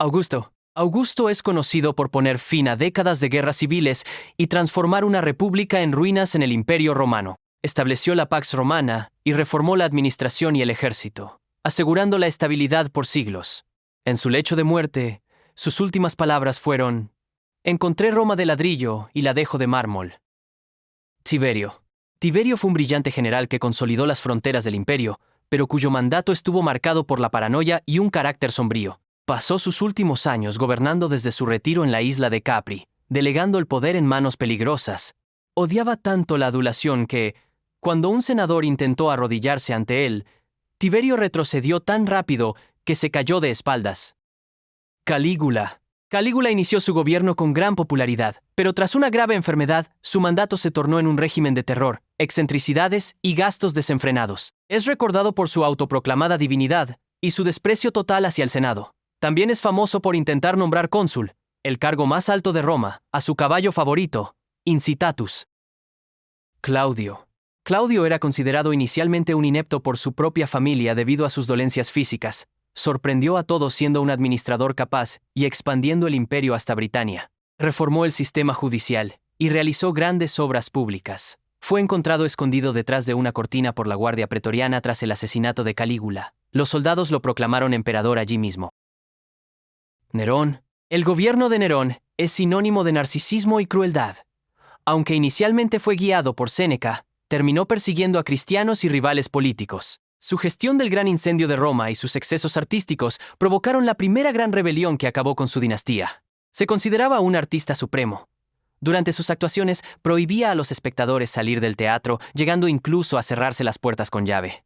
Augusto. Augusto es conocido por poner fin a décadas de guerras civiles y transformar una república en ruinas en el Imperio Romano. Estableció la Pax Romana y reformó la administración y el ejército, asegurando la estabilidad por siglos. En su lecho de muerte, sus últimas palabras fueron: «Encontré Roma de ladrillo y la dejo de mármol». Tiberio. Tiberio fue un brillante general que consolidó las fronteras del imperio, pero cuyo mandato estuvo marcado por la paranoia y un carácter sombrío. Pasó sus últimos años gobernando desde su retiro en la isla de Capri, delegando el poder en manos peligrosas. Odiaba tanto la adulación que, cuando un senador intentó arrodillarse ante él, Tiberio retrocedió tan rápido que se cayó de espaldas. Calígula. Calígula inició su gobierno con gran popularidad, pero tras una grave enfermedad, su mandato se tornó en un régimen de terror, excentricidades y gastos desenfrenados. Es recordado por su autoproclamada divinidad y su desprecio total hacia el Senado. También es famoso por intentar nombrar cónsul, el cargo más alto de Roma, a su caballo favorito, Incitatus. Claudio. Claudio era considerado inicialmente un inepto por su propia familia debido a sus dolencias físicas. Sorprendió a todos siendo un administrador capaz y expandiendo el imperio hasta Britania. Reformó el sistema judicial y realizó grandes obras públicas. Fue encontrado escondido detrás de una cortina por la guardia pretoriana tras el asesinato de Calígula. Los soldados lo proclamaron emperador allí mismo. Nerón. El gobierno de Nerón es sinónimo de narcisismo y crueldad. Aunque inicialmente fue guiado por Séneca, terminó persiguiendo a cristianos y rivales políticos. Su gestión del gran incendio de Roma y sus excesos artísticos provocaron la primera gran rebelión que acabó con su dinastía. Se consideraba un artista supremo. Durante sus actuaciones prohibía a los espectadores salir del teatro, llegando incluso a cerrarse las puertas con llave.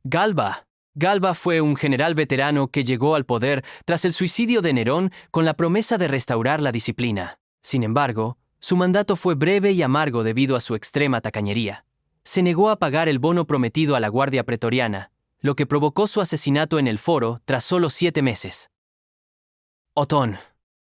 Galba. Galba fue un general veterano que llegó al poder tras el suicidio de Nerón con la promesa de restaurar la disciplina. Sin embargo, su mandato fue breve y amargo debido a su extrema tacañería. Se negó a pagar el bono prometido a la guardia pretoriana, lo que provocó su asesinato en el foro tras solo 7 meses. Otón.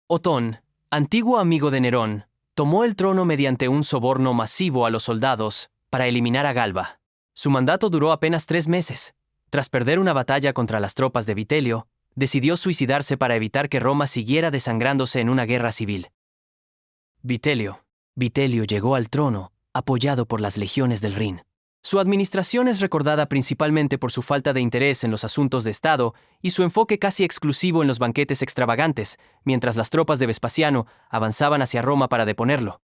Otón, antiguo amigo de Nerón, tomó el trono mediante un soborno masivo a los soldados para eliminar a Galba. Su mandato duró apenas 3 meses. Tras perder una batalla contra las tropas de Vitelio, decidió suicidarse para evitar que Roma siguiera desangrándose en una guerra civil. Vitelio. Vitelio llegó al trono apoyado por las legiones del Rin. Su administración es recordada principalmente por su falta de interés en los asuntos de Estado y su enfoque casi exclusivo en los banquetes extravagantes, mientras las tropas de Vespasiano avanzaban hacia Roma para deponerlo.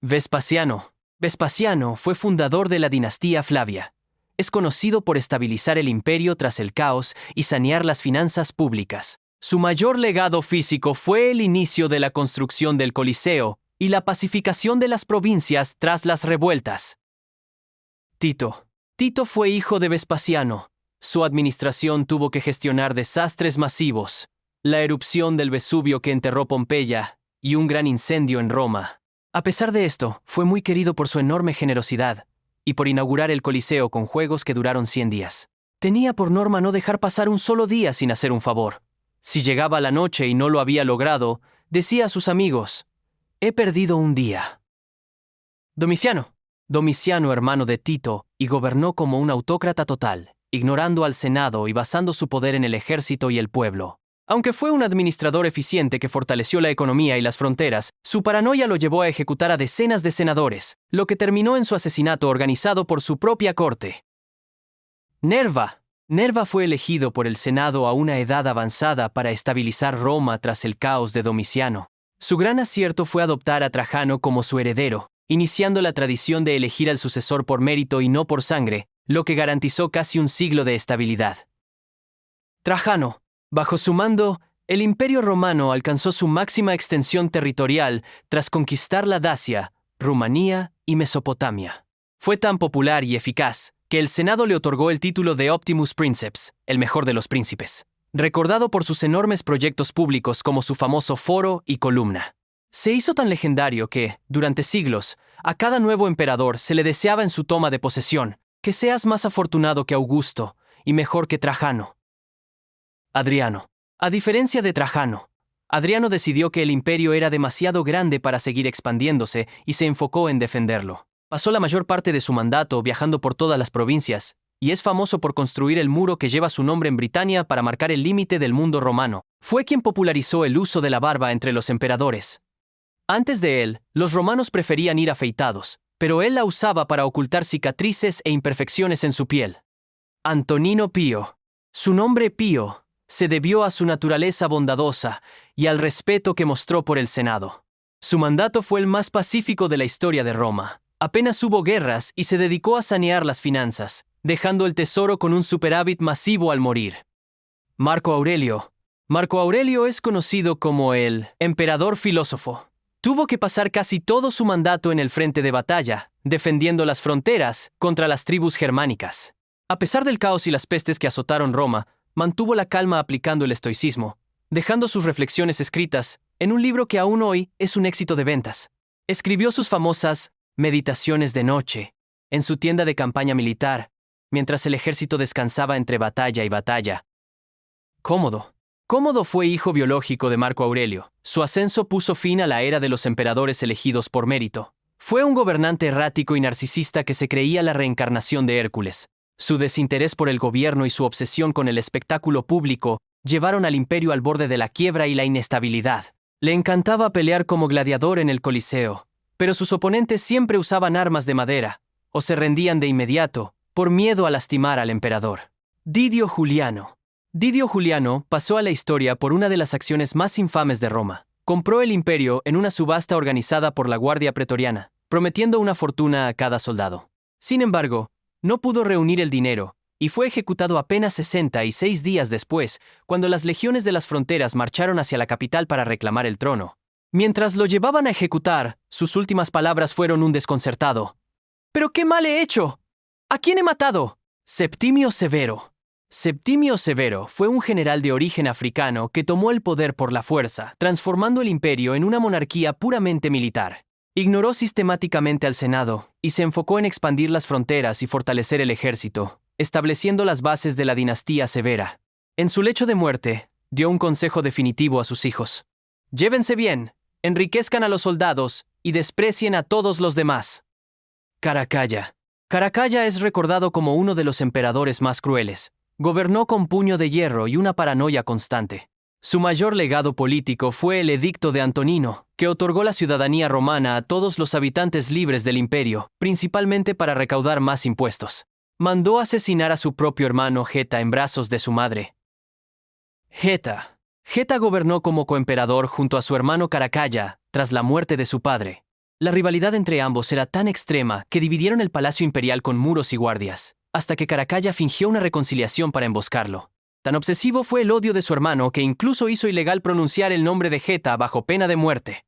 Vespasiano. Vespasiano fue fundador de la dinastía Flavia. Es conocido por estabilizar el imperio tras el caos y sanear las finanzas públicas. Su mayor legado físico fue el inicio de la construcción del Coliseo y la pacificación de las provincias tras las revueltas. Tito. Tito fue hijo de Vespasiano. Su administración tuvo que gestionar desastres masivos, la erupción del Vesubio que enterró Pompeya y un gran incendio en Roma. A pesar de esto, fue muy querido por su enorme generosidad y por inaugurar el Coliseo con juegos que duraron 100 días. Tenía por norma no dejar pasar un solo día sin hacer un favor. Si llegaba la noche y no lo había logrado, decía a sus amigos: «He perdido un día». Domiciano. Domiciano, hermano de Tito, y gobernó como un autócrata total, ignorando al Senado y basando su poder en el ejército y el pueblo. Aunque fue un administrador eficiente que fortaleció la economía y las fronteras, su paranoia lo llevó a ejecutar a decenas de senadores, lo que terminó en su asesinato organizado por su propia corte. Nerva. Nerva fue elegido por el Senado a una edad avanzada para estabilizar Roma tras el caos de Domiciano. Su gran acierto fue adoptar a Trajano como su heredero, iniciando la tradición de elegir al sucesor por mérito y no por sangre, lo que garantizó casi un siglo de estabilidad. Trajano. Bajo su mando, el Imperio Romano alcanzó su máxima extensión territorial tras conquistar la Dacia, Rumanía y Mesopotamia. Fue tan popular y eficaz que el Senado le otorgó el título de Optimus Princeps, el mejor de los príncipes, recordado por sus enormes proyectos públicos como su famoso foro y columna. Se hizo tan legendario que, durante siglos, a cada nuevo emperador se le deseaba en su toma de posesión: «Que seas más afortunado que Augusto y mejor que Trajano». Adriano. A diferencia de Trajano, Adriano decidió que el imperio era demasiado grande para seguir expandiéndose y se enfocó en defenderlo. Pasó la mayor parte de su mandato viajando por todas las provincias, y es famoso por construir el muro que lleva su nombre en Britania para marcar el límite del mundo romano. Fue quien popularizó el uso de la barba entre los emperadores. Antes de él, los romanos preferían ir afeitados, pero él la usaba para ocultar cicatrices e imperfecciones en su piel. Antonino Pío. Su nombre Pío se debió a su naturaleza bondadosa y al respeto que mostró por el Senado. Su mandato fue el más pacífico de la historia de Roma. Apenas hubo guerras y se dedicó a sanear las finanzas, dejando el tesoro con un superávit masivo al morir. Marco Aurelio. Marco Aurelio es conocido como el emperador filósofo. Tuvo que pasar casi todo su mandato en el frente de batalla, defendiendo las fronteras contra las tribus germánicas. A pesar del caos y las pestes que azotaron Roma, mantuvo la calma aplicando el estoicismo, dejando sus reflexiones escritas en un libro que aún hoy es un éxito de ventas. Escribió sus famosas Meditaciones de noche en su tienda de campaña militar, mientras el ejército descansaba entre batalla y batalla. Cómodo. Cómodo fue hijo biológico de Marco Aurelio. Su ascenso puso fin a la era de los emperadores elegidos por mérito. Fue un gobernante errático y narcisista que se creía la reencarnación de Hércules. Su desinterés por el gobierno y su obsesión con el espectáculo público llevaron al imperio al borde de la quiebra y la inestabilidad. Le encantaba pelear como gladiador en el Coliseo, pero sus oponentes siempre usaban armas de madera, o se rendían de inmediato, por miedo a lastimar al emperador. Didio Juliano. Didio Juliano pasó a la historia por una de las acciones más infames de Roma. Compró el imperio en una subasta organizada por la Guardia Pretoriana, prometiendo una fortuna a cada soldado. Sin embargo, no pudo reunir el dinero, y fue ejecutado apenas 66 días después, cuando las legiones de las fronteras marcharon hacia la capital para reclamar el trono. Mientras lo llevaban a ejecutar, sus últimas palabras fueron un desconcertado: «¿Pero qué mal he hecho? ¿A quién he matado?» Septimio Severo. Septimio Severo fue un general de origen africano que tomó el poder por la fuerza, transformando el imperio en una monarquía puramente militar. Ignoró sistemáticamente al Senado y se enfocó en expandir las fronteras y fortalecer el ejército, estableciendo las bases de la dinastía Severa. En su lecho de muerte, dio un consejo definitivo a sus hijos: «Llévense bien, enriquezcan a los soldados y desprecien a todos los demás». Caracalla. Caracalla es recordado como uno de los emperadores más crueles. Gobernó con puño de hierro y una paranoia constante. Su mayor legado político fue el Edicto de Antonino, que otorgó la ciudadanía romana a todos los habitantes libres del imperio, principalmente para recaudar más impuestos. Mandó asesinar a su propio hermano Geta en brazos de su madre. Geta. Geta gobernó como coemperador junto a su hermano Caracalla, tras la muerte de su padre. La rivalidad entre ambos era tan extrema que dividieron el palacio imperial con muros y guardias, hasta que Caracalla fingió una reconciliación para emboscarlo. Tan obsesivo fue el odio de su hermano que incluso hizo ilegal pronunciar el nombre de Geta bajo pena de muerte.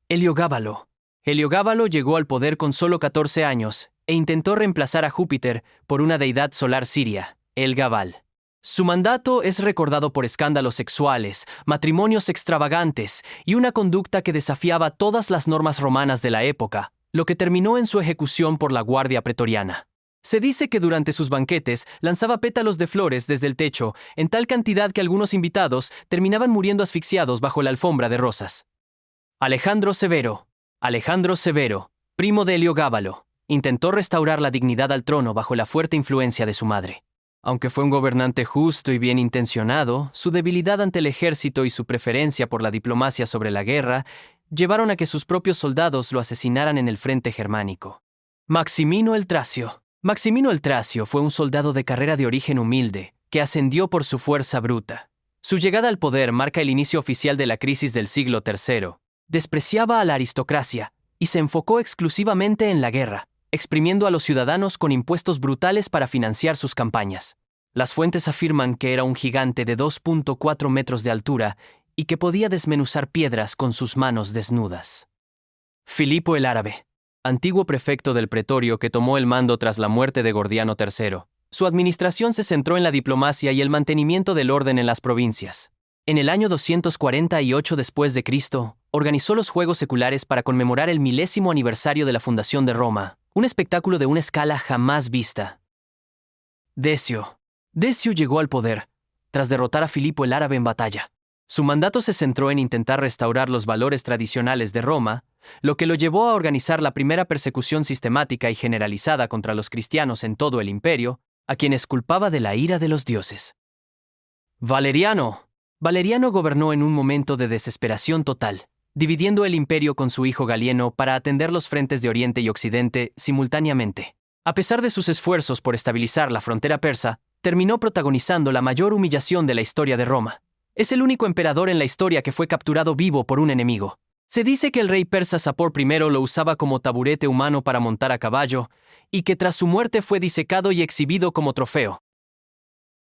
Heliogábalo. Heliogábalo llegó al poder con solo 14 años e intentó reemplazar a Júpiter por una deidad solar siria, El-Gabal. Su mandato es recordado por escándalos sexuales, matrimonios extravagantes y una conducta que desafiaba todas las normas romanas de la época, lo que terminó en su ejecución por la Guardia Pretoriana. Se dice que durante sus banquetes lanzaba pétalos de flores desde el techo en tal cantidad que algunos invitados terminaban muriendo asfixiados bajo la alfombra de rosas. Alejandro Severo. Alejandro Severo, primo de Heliogábalo, intentó restaurar la dignidad al trono bajo la fuerte influencia de su madre. Aunque fue un gobernante justo y bien intencionado, su debilidad ante el ejército y su preferencia por la diplomacia sobre la guerra llevaron a que sus propios soldados lo asesinaran en el frente germánico. Maximino el Tracio. Maximino el Tracio fue un soldado de carrera de origen humilde, que ascendió por su fuerza bruta. Su llegada al poder marca el inicio oficial de la crisis del siglo III. Despreciaba a la aristocracia y se enfocó exclusivamente en la guerra, exprimiendo a los ciudadanos con impuestos brutales para financiar sus campañas. Las fuentes afirman que era un gigante de 2.4 metros de altura y que podía desmenuzar piedras con sus manos desnudas. Filipo el Árabe. Antiguo prefecto del pretorio que tomó el mando tras la muerte de Gordiano III. Su administración se centró en la diplomacia y el mantenimiento del orden en las provincias. En el año 248 después de Cristo, organizó los Juegos Seculares para conmemorar el 1000º aniversario de la fundación de Roma, un espectáculo de una escala jamás vista. Decio. Decio llegó al poder, tras derrotar a Filipo el Árabe en batalla. Su mandato se centró en intentar restaurar los valores tradicionales de Roma, lo que lo llevó a organizar la primera persecución sistemática y generalizada contra los cristianos en todo el imperio, a quienes culpaba de la ira de los dioses. Valeriano. Valeriano gobernó en un momento de desesperación total, dividiendo el imperio con su hijo Galieno para atender los frentes de Oriente y Occidente simultáneamente. A pesar de sus esfuerzos por estabilizar la frontera persa, terminó protagonizando la mayor humillación de la historia de Roma. Es el único emperador en la historia que fue capturado vivo por un enemigo. Se dice que el rey persa Sapor I lo usaba como taburete humano para montar a caballo, y que tras su muerte fue disecado y exhibido como trofeo.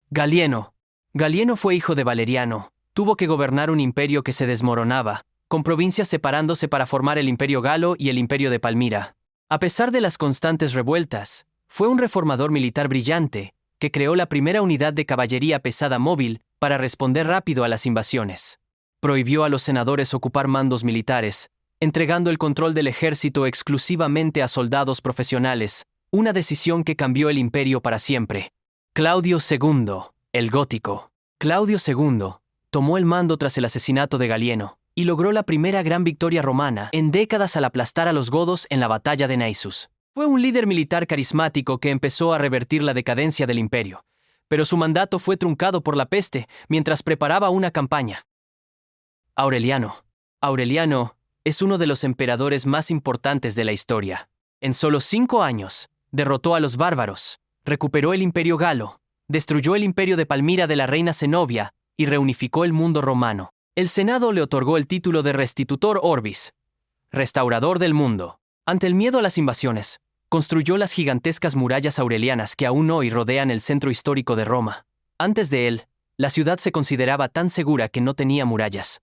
Galieno. Galieno fue hijo de Valeriano. Tuvo que gobernar un imperio que se desmoronaba, con provincias separándose para formar el Imperio Galo y el Imperio de Palmira. A pesar de las constantes revueltas, fue un reformador militar brillante, que creó la primera unidad de caballería pesada móvil para responder rápido a las invasiones. Prohibió a los senadores ocupar mandos militares, entregando el control del ejército exclusivamente a soldados profesionales, una decisión que cambió el imperio para siempre. Claudio II, el Gótico. Claudio II tomó el mando tras el asesinato de Galieno y logró la primera gran victoria romana en décadas al aplastar a los godos en la batalla de Naissus. Fue un líder militar carismático que empezó a revertir la decadencia del imperio, pero su mandato fue truncado por la peste mientras preparaba una campaña. Aureliano. Aureliano es uno de los emperadores más importantes de la historia. En solo 5 años, derrotó a los bárbaros, recuperó el imperio galo, destruyó el imperio de Palmira de la reina Zenobia y reunificó el mundo romano. El Senado le otorgó el título de Restitutor Orbis, restaurador del mundo. Ante el miedo a las invasiones, construyó las gigantescas murallas aurelianas que aún hoy rodean el centro histórico de Roma. Antes de él, la ciudad se consideraba tan segura que no tenía murallas.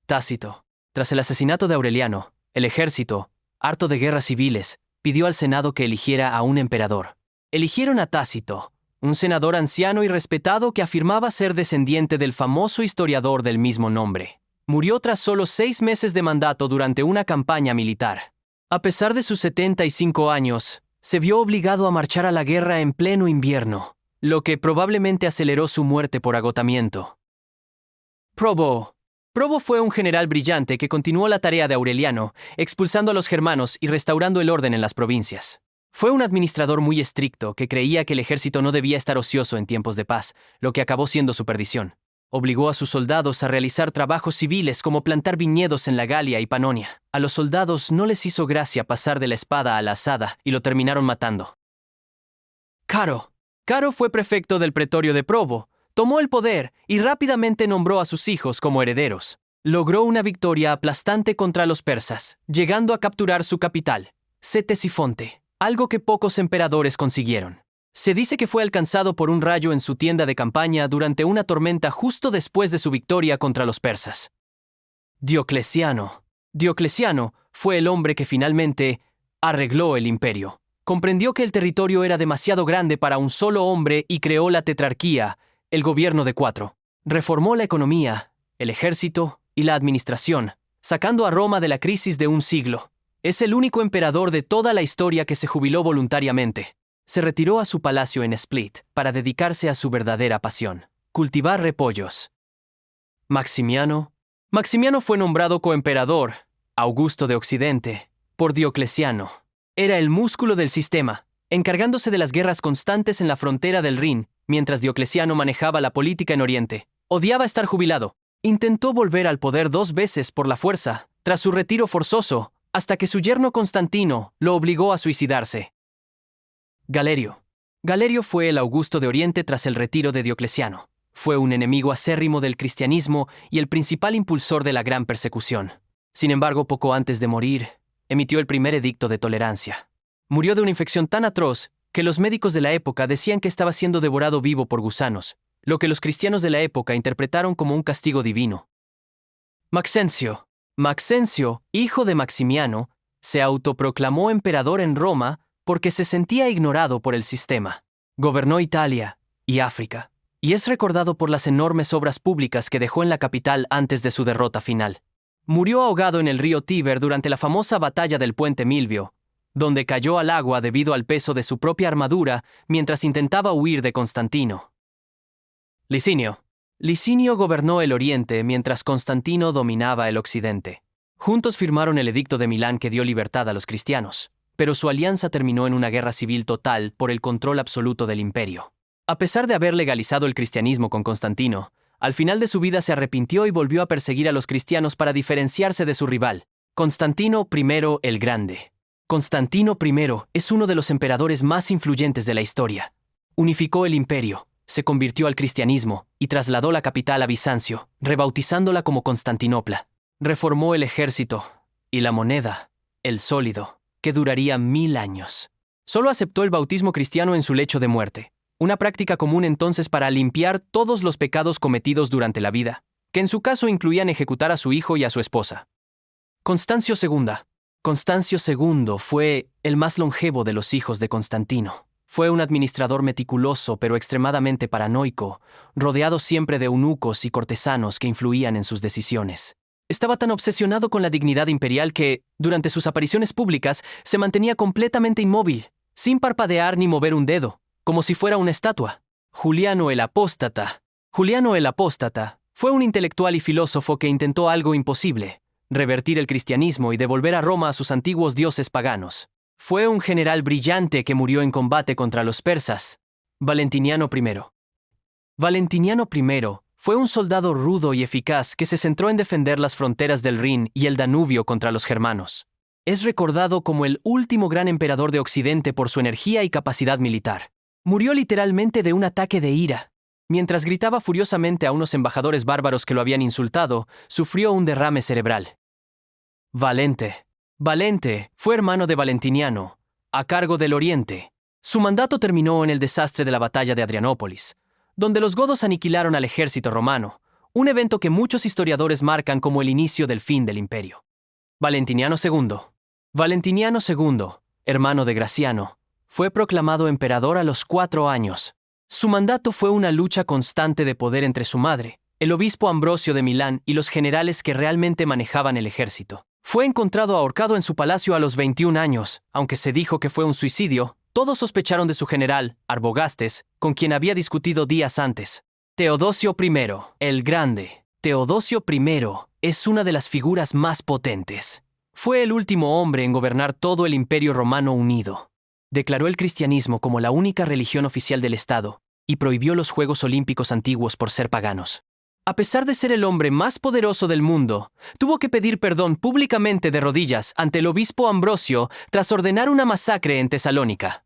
Tácito. Tras el asesinato de Aureliano, el ejército, harto de guerras civiles, pidió al Senado que eligiera a un emperador. Eligieron a Tácito, un senador anciano y respetado que afirmaba ser descendiente del famoso historiador del mismo nombre. Murió tras solo 6 meses de mandato durante una campaña militar. A pesar de sus 75 años, se vio obligado a marchar a la guerra en pleno invierno, lo que probablemente aceleró su muerte por agotamiento. Probo. Probo fue un general brillante que continuó la tarea de Aureliano, expulsando a los germanos y restaurando el orden en las provincias. Fue un administrador muy estricto que creía que el ejército no debía estar ocioso en tiempos de paz, lo que acabó siendo su perdición. Obligó a sus soldados a realizar trabajos civiles como plantar viñedos en la Galia y Panonia. A los soldados no les hizo gracia pasar de la espada a la azada y lo terminaron matando. Caro. Caro fue prefecto del pretorio de Probo, tomó el poder y rápidamente nombró a sus hijos como herederos. Logró una victoria aplastante contra los persas, llegando a capturar su capital, Ctesifonte, algo que pocos emperadores consiguieron. Se dice que fue alcanzado por un rayo en su tienda de campaña durante una tormenta justo después de su victoria contra los persas. Diocleciano. Diocleciano fue el hombre que finalmente arregló el imperio. Comprendió que el territorio era demasiado grande para un solo hombre y creó la tetrarquía, el gobierno de 4. Reformó la economía, el ejército y la administración, sacando a Roma de la crisis de un siglo. Es el único emperador de toda la historia que se jubiló voluntariamente. Se retiró a su palacio en Split para dedicarse a su verdadera pasión, cultivar repollos. Maximiano. Maximiano fue nombrado coemperador, Augusto de Occidente, por Diocleciano. Era el músculo del sistema, encargándose de las guerras constantes en la frontera del Rin, mientras Diocleciano manejaba la política en Oriente. Odiaba estar jubilado. Intentó volver al poder 2 veces por la fuerza, tras su retiro forzoso, hasta que su yerno Constantino lo obligó a suicidarse. Galerio. Galerio fue el Augusto de Oriente tras el retiro de Diocleciano. Fue un enemigo acérrimo del cristianismo y el principal impulsor de la gran persecución. Sin embargo, poco antes de morir, emitió el primer edicto de tolerancia. Murió de una infección tan atroz que los médicos de la época decían que estaba siendo devorado vivo por gusanos, lo que los cristianos de la época interpretaron como un castigo divino. Maxencio. Maxencio, hijo de Maximiano, se autoproclamó emperador en Roma porque se sentía ignorado por el sistema. Gobernó Italia y África, y es recordado por las enormes obras públicas que dejó en la capital antes de su derrota final. Murió ahogado en el río Tíber durante la famosa batalla del Puente Milvio, donde cayó al agua debido al peso de su propia armadura mientras intentaba huir de Constantino. Licinio. Licinio gobernó el Oriente mientras Constantino dominaba el Occidente. Juntos firmaron el Edicto de Milán que dio libertad a los cristianos, pero su alianza terminó en una guerra civil total por el control absoluto del imperio. A pesar de haber legalizado el cristianismo con Constantino, Al final de su vida se arrepintió y volvió a perseguir a los cristianos para diferenciarse de su rival, Constantino I el Grande. Constantino I es uno de los emperadores más influyentes de la historia. Unificó el imperio, se convirtió al cristianismo y trasladó la capital a Bizancio, rebautizándola como Constantinopla. Reformó el ejército y la moneda, el sólido, que duraría 1000 años. Solo aceptó el bautismo cristiano en su lecho de muerte, una práctica común entonces para limpiar todos los pecados cometidos durante la vida, que en su caso incluían ejecutar a su hijo y a su esposa. Constancio II. Constancio II fue el más longevo de los hijos de Constantino. Fue un administrador meticuloso pero extremadamente paranoico, rodeado siempre de eunucos y cortesanos que influían en sus decisiones. Estaba tan obsesionado con la dignidad imperial que, durante sus apariciones públicas, se mantenía completamente inmóvil, sin parpadear ni mover un dedo, como si fuera una estatua. Juliano el Apóstata. Juliano el Apóstata fue un intelectual y filósofo que intentó algo imposible: revertir el cristianismo y devolver a Roma a sus antiguos dioses paganos. Fue un general brillante que murió en combate contra los persas. Valentiniano I. Valentiniano I fue un soldado rudo y eficaz que se centró en defender las fronteras del Rin y el Danubio contra los germanos. Es recordado como el último gran emperador de Occidente por su energía y capacidad militar. Murió literalmente de un ataque de ira. Mientras gritaba furiosamente a unos embajadores bárbaros que lo habían insultado, sufrió un derrame cerebral. Valente. Valente fue hermano de Valentiniano, a cargo del Oriente. Su mandato terminó en el desastre de la batalla de Adrianópolis, donde los godos aniquilaron al ejército romano, un evento que muchos historiadores marcan como el inicio del fin del imperio. Valentiniano II. Valentiniano II, hermano de Graciano, fue proclamado emperador a los 4 años. Su mandato fue una lucha constante de poder entre su madre, el obispo Ambrosio de Milán y los generales que realmente manejaban el ejército. Fue encontrado ahorcado en su palacio a los 21 años, aunque se dijo que fue un suicidio. Todos sospecharon de su general, Arbogastes, con quien había discutido días antes. Teodosio I, el Grande. Teodosio I es una de las figuras más potentes. Fue el último hombre en gobernar todo el Imperio Romano unido. Declaró el cristianismo como la única religión oficial del Estado y prohibió los Juegos Olímpicos antiguos por ser paganos. A pesar de ser el hombre más poderoso del mundo, tuvo que pedir perdón públicamente de rodillas ante el obispo Ambrosio tras ordenar una masacre en Tesalónica.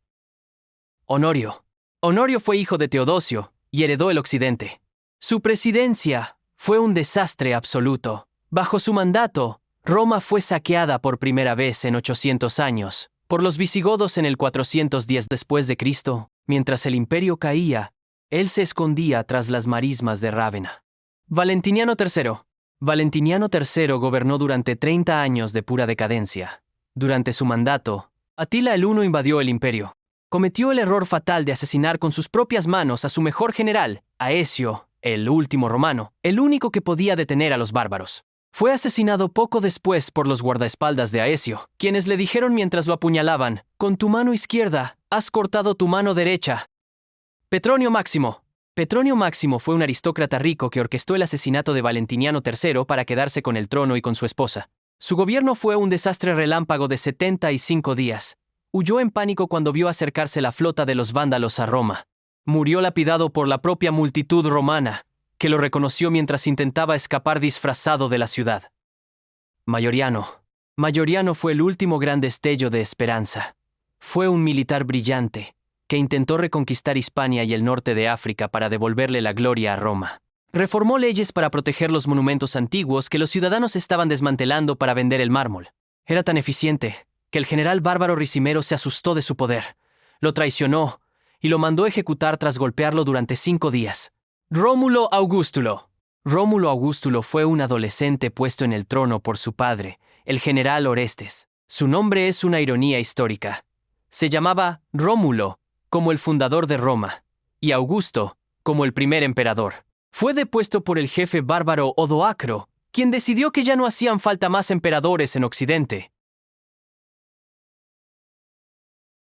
Honorio. Honorio fue hijo de Teodosio y heredó el occidente. Su presidencia fue un desastre absoluto. Bajo su mandato, Roma fue saqueada por primera vez en 800 años por los visigodos en el 410 después de Cristo. Mientras el imperio caía, él se escondía tras las marismas de Rávena. Valentiniano III. Valentiniano III gobernó durante 30 años de pura decadencia. Durante su mandato, Atila el Huno invadió el imperio. Cometió el error fatal de asesinar con sus propias manos a su mejor general, Aecio, el último romano, el único que podía detener a los bárbaros. Fue asesinado poco después por los guardaespaldas de Aecio, quienes le dijeron mientras lo apuñalaban: «Con tu mano izquierda has cortado tu mano derecha». Petronio Máximo. Petronio Máximo fue un aristócrata rico que orquestó el asesinato de Valentiniano III para quedarse con el trono y con su esposa. Su gobierno fue un desastre relámpago de 75 días. Huyó en pánico cuando vio acercarse la flota de los vándalos a Roma. Murió lapidado por la propia multitud romana, que lo reconoció mientras intentaba escapar disfrazado de la ciudad. Mayoriano. Mayoriano fue el último gran destello de esperanza. Fue un militar brillante, que intentó reconquistar Hispania y el norte de África para devolverle la gloria a Roma. Reformó leyes para proteger los monumentos antiguos que los ciudadanos estaban desmantelando para vender el mármol. Era tan eficiente que el general bárbaro Ricimero se asustó de su poder, lo traicionó y lo mandó ejecutar tras golpearlo durante 5 días. Rómulo Augustulo. Rómulo Augustulo fue un adolescente puesto en el trono por su padre, el general Orestes. Su nombre es una ironía histórica. Se llamaba Rómulo, como el fundador de Roma, y Augusto, como el primer emperador. Fue depuesto por el jefe bárbaro Odoacro, quien decidió que ya no hacían falta más emperadores en Occidente.